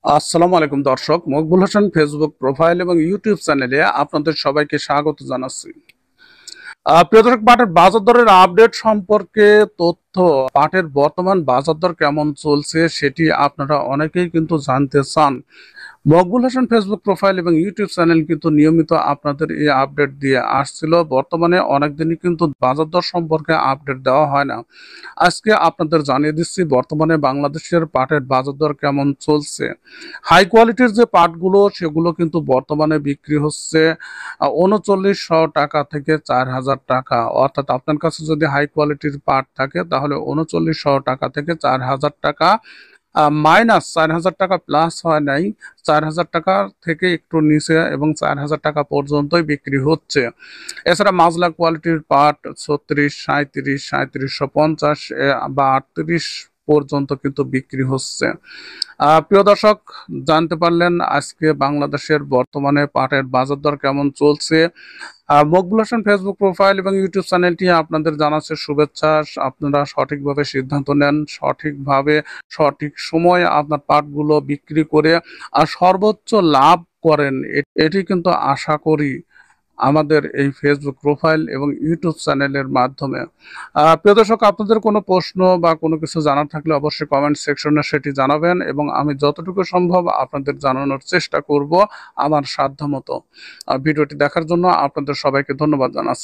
আসসালামু আলাইকুম দর্শক, মকবুল হোসেন ফেসবুক প্রোফাইল এবং ইউটিউব চ্যানেলে আপনাদের সবাইকে স্বাগত জানাচ্ছি। প্রিয় দর্শক, পাটের বাজার দরের আপডেট সম্পর্কে তথ্য, পাটের বর্তমান বাজার দর কেমন চলছে সেটি আপনারা অনেকেই কিন্তু জানতে চান। মকবুল হোসেন ফেসবুক প্রোফাইল এবং ইউটিউব চ্যানেল কিন্তু নিয়মিত আপনাদের এই আপডেট দিয়ে আসছিল। বর্তমানে অনেকদিনই কিন্তু বাজার দর সম্পর্কে আপডেট দেওয়া হয় না। আজকে আপনাদের জানিয়ে দিচ্ছি বর্তমানে বাংলাদেশের পাটের বাজার দর কেমন চলছে। হাই কোয়ালিটির যে পাটগুলো সেগুলো কিন্তু বর্তমানে বিক্রি হচ্ছে ৩৯০০ টাকা থেকে ৪,০০০ টাকা। অর্থাৎ আপনার কাছে যদি হাই কোয়ালিটির পাট থাকে তাহলে ৩৯০০ টাকা থেকে ৪,০০০ টাকা, মাইনাস ৪,০০০ টাকা, প্লাস হয় নাই। ৪,০০০ টাকা থেকে একটু নিচে এবং ৪,০০০ টাকা পর্যন্তই বিক্রি হচ্ছে। এছাড়া মাজলা কোয়ালিটির পাট ৩৬, ৩৭, ৩৭৫০ বা ৩৮ পর্যন্ত কিন্তু বিক্রি হচ্ছে। প্রিয় দর্শক, জানতে পারলেন আজকে বাংলাদেশের বর্তমানে পাটের বাজার দর কেমন চলছে। মকবুল হোসেন ফেসবুক প্রোফাইল এবং ইউটিউব চ্যানেলটি আপনাদের জানাচ্ছে শুভেচ্ছা। আপনারা সঠিকভাবে সিদ্ধান্ত নেন, সঠিকভাবে সঠিক সময়ে আপনার পাটগুলো বিক্রি করে আর সর্বোচ্চ লাভ করেন, এটি কিন্তু আশা করি আমাদের এই ফেসবুক প্রোফাইল এবং ইউটিউব চ্যানেলের মাধ্যমে। প্রিয় দর্শক, আপনাদের কোনো প্রশ্ন বা কোনো কিছু জানার থাকলে অবশ্যই কমেন্ট সেকশনে সেটি জানাবেন এবং আমি যতটুকু সম্ভব আপনাদের জানানোর চেষ্টা করব আমার সাধ্যমতো। ভিডিওটি দেখার জন্য আপনাদের সবাইকে ধন্যবাদ জানাচ্ছি।